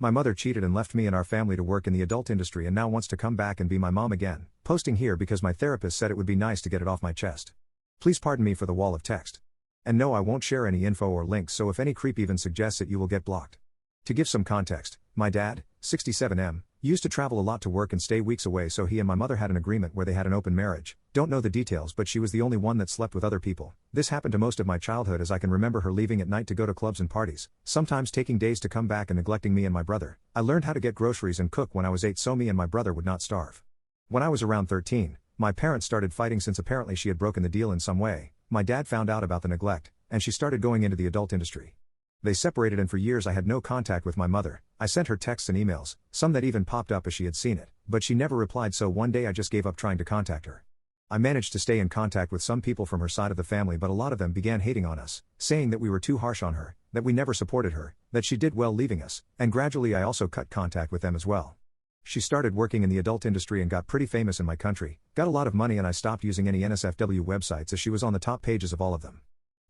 My mother cheated and left me and our family to work in the adult industry and now wants to come back and be my mom again. Posting here because my therapist said it would be nice to get it off my chest. Please pardon me for the wall of text. And no, I won't share any info or links, so if any creep even suggests it, you will get blocked. To give some context, my dad, 67M, used to travel a lot to work and stay weeks away, so he and my mother had an agreement where they had an open marriage. Don't know the details, but she was the only one that slept with other people. This happened to most of my childhood, as I can remember her leaving at night to go to clubs and parties, sometimes taking days to come back and neglecting me and my brother. I learned how to get groceries and cook when I was 8 so me and my brother would not starve. When I was around 13, my parents started fighting since apparently she had broken the deal in some way. My dad found out about the neglect, and she started going into the adult industry. They separated, and for years I had no contact with my mother. I sent her texts and emails, some that even popped up as she had seen it, but she never replied, so one day I just gave up trying to contact her. I managed to stay in contact with some people from her side of the family, but a lot of them began hating on us, saying that we were too harsh on her, that we never supported her, that she did well leaving us, and gradually I also cut contact with them as well. She started working in the adult industry and got pretty famous in my country, got a lot of money, and I stopped using any NSFW websites as she was on the top pages of all of them.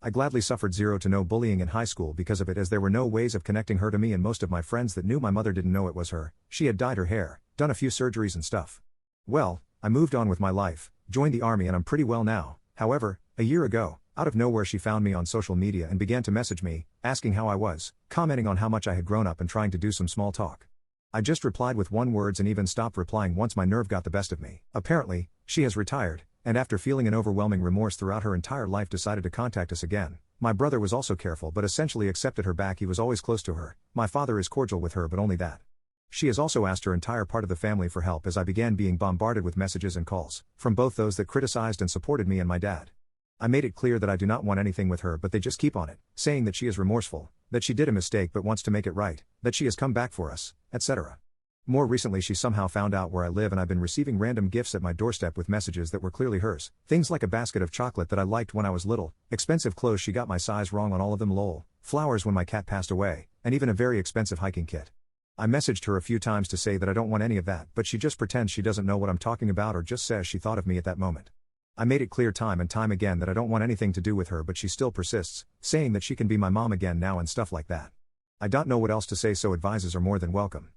I gladly suffered zero to no bullying in high school because of it, as there were no ways of connecting her to me, and most of my friends that knew my mother didn't know it was her. She had dyed her hair, done a few surgeries and stuff. Well, I moved on with my life, joined the army, and I'm pretty well now. However, a year ago, out of nowhere she found me on social media and began to message me, asking how I was, commenting on how much I had grown up and trying to do some small talk. I just replied with one words and even stopped replying once my nerve got the best of me. Apparently, she has retired, and after feeling an overwhelming remorse throughout her entire life decided to contact us again. My brother was also careful but essentially accepted her back. He was always close to her. My father is cordial with her, but only that. She has also asked her entire part of the family for help, as I began being bombarded with messages and calls, from both those that criticized and supported me and my dad. I made it clear that I do not want anything with her, but they just keep on it, saying that she is remorseful, that she did a mistake but wants to make it right, that she has come back for us, etc. More recently she somehow found out where I live, and I've been receiving random gifts at my doorstep with messages that were clearly hers. Things like a basket of chocolate that I liked when I was little, expensive clothes, she got my size wrong on all of them lol, flowers when my cat passed away, and even a very expensive hiking kit. I messaged her a few times to say that I don't want any of that, but she just pretends she doesn't know what I'm talking about, or just says she thought of me at that moment. I made it clear time and time again that I don't want anything to do with her, but she still persists, saying that she can be my mom again now and stuff like that. I don't know what else to say, so advices are more than welcome.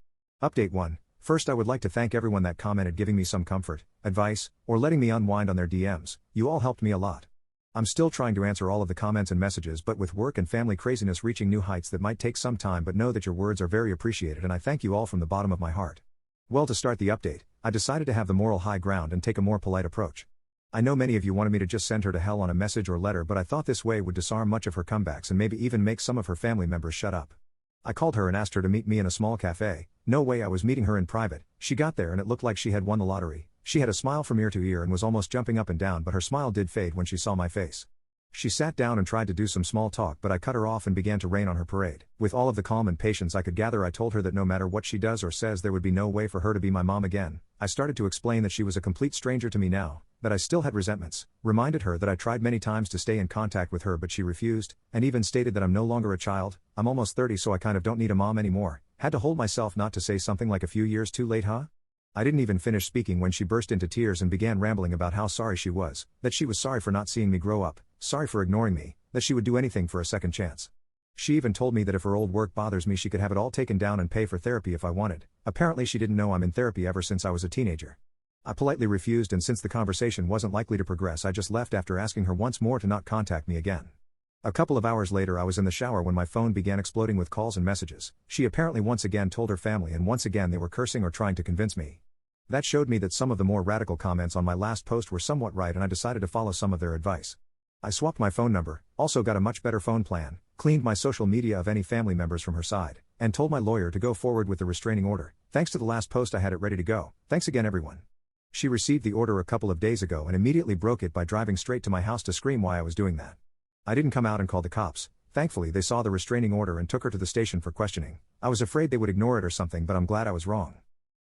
Update 1. First, I would like to thank everyone that commented, giving me some comfort, advice, or letting me unwind on their DMs. You all helped me a lot. I'm still trying to answer all of the comments and messages, but with work and family craziness reaching new heights, that might take some time, but know that your words are very appreciated and I thank you all from the bottom of my heart. Well, to start the update, I decided to have the moral high ground and take a more polite approach. I know many of you wanted me to just send her to hell on a message or letter, but I thought this way would disarm much of her comebacks and maybe even make some of her family members shut up. I called her and asked her to meet me in a small cafe. No way I was meeting her in private. She got there and it looked like she had won the lottery. She had a smile from ear to ear and was almost jumping up and down, but her smile did fade when she saw my face. She sat down and tried to do some small talk, but I cut her off and began to rain on her parade. With all of the calm and patience I could gather, I told her that no matter what she does or says, there would be no way for her to be my mom again. I started to explain that she was a complete stranger to me now, that I still had resentments, reminded her that I tried many times to stay in contact with her but she refused, and even stated that I'm no longer a child, I'm almost 30 so I kind of don't need a mom anymore. Had to hold myself not to say something like a few years too late, huh? I didn't even finish speaking when she burst into tears and began rambling about how sorry she was, that she was sorry for not seeing me grow up, sorry for ignoring me, that she would do anything for a second chance. She even told me that if her old work bothers me she could have it all taken down and pay for therapy if I wanted. Apparently she didn't know I'm in therapy ever since I was a teenager. I politely refused, and since the conversation wasn't likely to progress I just left after asking her once more to not contact me again. A couple of hours later I was in the shower when my phone began exploding with calls and messages. She apparently once again told her family, and once again they were cursing or trying to convince me. That showed me that some of the more radical comments on my last post were somewhat right, and I decided to follow some of their advice. I swapped my phone number, also got a much better phone plan, cleaned my social media of any family members from her side, and told my lawyer to go forward with the restraining order. Thanks to the last post I had it ready to go. Thanks again everyone. She received the order a couple of days ago and immediately broke it by driving straight to my house to scream why I was doing that. I didn't come out and call the cops. Thankfully they saw the restraining order and took her to the station for questioning. I was afraid they would ignore it or something, but I'm glad I was wrong.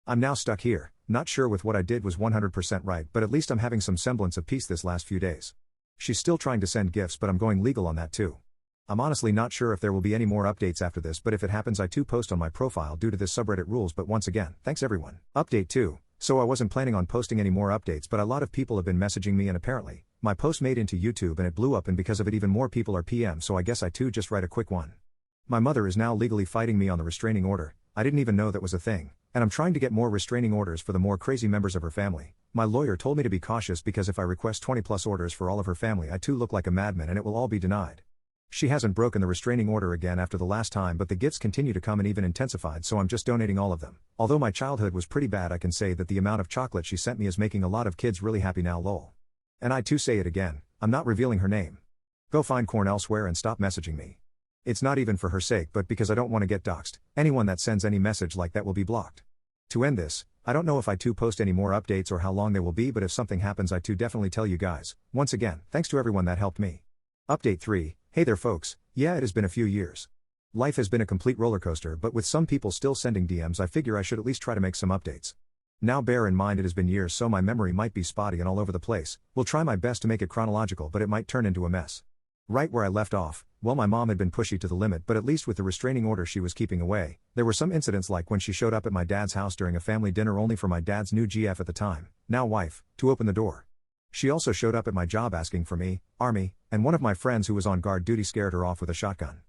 I'm now stuck here, not sure with what I did was 100% right, but at least I'm having some semblance of peace this last few days. She's still trying to send gifts, but I'm going legal on that too. I'm honestly not sure if there will be any more updates after this, but if it happens I too post on my profile due to this subreddit rules. But once again, thanks everyone. Update 2. So I wasn't planning on posting any more updates, but a lot of people have been messaging me and apparently, my post made into YouTube and it blew up, and because of it even more people are PM, so I guess I too just write a quick one. My mother is now legally fighting me on the restraining order, I didn't even know that was a thing, and I'm trying to get more restraining orders for the more crazy members of her family. My lawyer told me to be cautious because if I request 20 plus orders for all of her family, I too look like a madman and it will all be denied. She hasn't broken the restraining order again after the last time, but the gifts continue to come and even intensified, so I'm just donating all of them. Although my childhood was pretty bad, I can say that the amount of chocolate she sent me is making a lot of kids really happy now, lol. And I too say it again, I'm not revealing her name. Go find corn elsewhere and stop messaging me. It's not even for her sake, but because I don't want to get doxxed. Anyone that sends any message like that will be blocked. To end this, I don't know if I too post any more updates or how long they will be, but if something happens I too definitely tell you guys. Once again, thanks to everyone that helped me. Update 3, hey there folks, yeah it has been a few years. Life has been a complete rollercoaster, but with some people still sending DMs I figure I should at least try to make some updates. Now bear in mind it has been years, so my memory might be spotty and all over the place. Will try my best to make it chronological, but it might turn into a mess. Right where I left off, well, my mom had been pushy to the limit, but at least with the restraining order she was keeping away, there were some incidents like when she showed up at my dad's house during a family dinner only for my dad's new GF at the time, now wife, to open the door. She also showed up at my job asking for me, Army, and one of my friends who was on guard duty scared her off with a shotgun.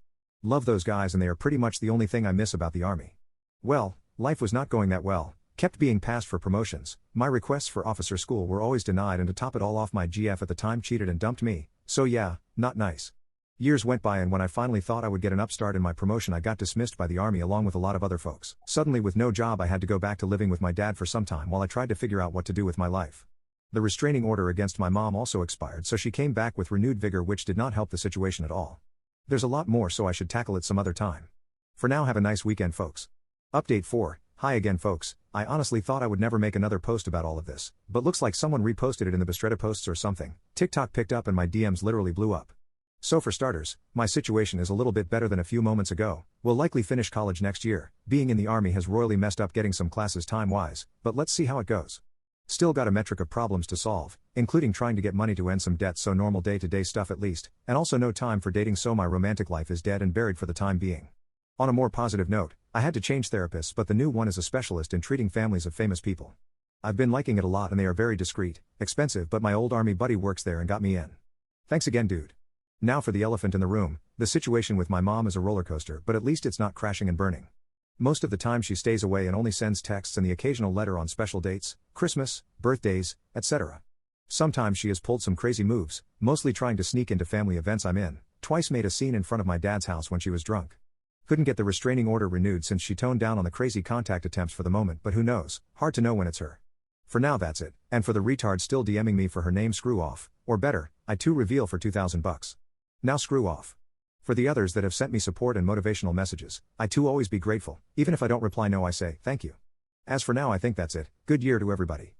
Love those guys and they are pretty much the only thing I miss about the Army. Well, life was not going that well, kept being passed for promotions, my requests for officer school were always denied, and to top it all off my GF at the time cheated and dumped me, so yeah, not nice. Years went by and when I finally thought I would get an upstart in my promotion I got dismissed by the Army along with a lot of other folks. Suddenly with no job I had to go back to living with my dad for some time while I tried to figure out what to do with my life. The restraining order against my mom also expired, so she came back with renewed vigor, which did not help the situation at all. There's a lot more, so I should tackle it some other time. For now, have a nice weekend folks. Update 4, hi again folks, I honestly thought I would never make another post about all of this, but looks like someone reposted it in the Bistretta posts or something. TikTok picked up and my DMs literally blew up. So for starters, my situation is a little bit better than a few moments ago. Will likely finish college next year. Being in the Army has royally messed up getting some classes time-wise, but let's see how it goes. Still got a metric of problems to solve, including trying to get money to end some debts, so normal day-to-day stuff at least, and also no time for dating, so my romantic life is dead and buried for the time being. On a more positive note, I had to change therapists, but the new one is a specialist in treating families of famous people. I've been liking it a lot and they are very discreet, expensive, but my old Army buddy works there and got me in. Thanks again dude. Now for the elephant in the room, the situation with my mom is a roller coaster, but at least it's not crashing and burning. Most of the time she stays away and only sends texts and the occasional letter on special dates, Christmas, birthdays, etc. Sometimes she has pulled some crazy moves, mostly trying to sneak into family events I'm in, twice made a scene in front of my dad's house when she was drunk. Couldn't get the restraining order renewed since she toned down on the crazy contact attempts for the moment, but who knows, hard to know when it's her. For now that's it, and for the retard still DMing me for her name, screw off, or better, I too reveal for $2,000. Now screw off. For the others that have sent me support and motivational messages, I too always be grateful, even if I don't reply no I say, thank you. As for now I think that's it, good year to everybody.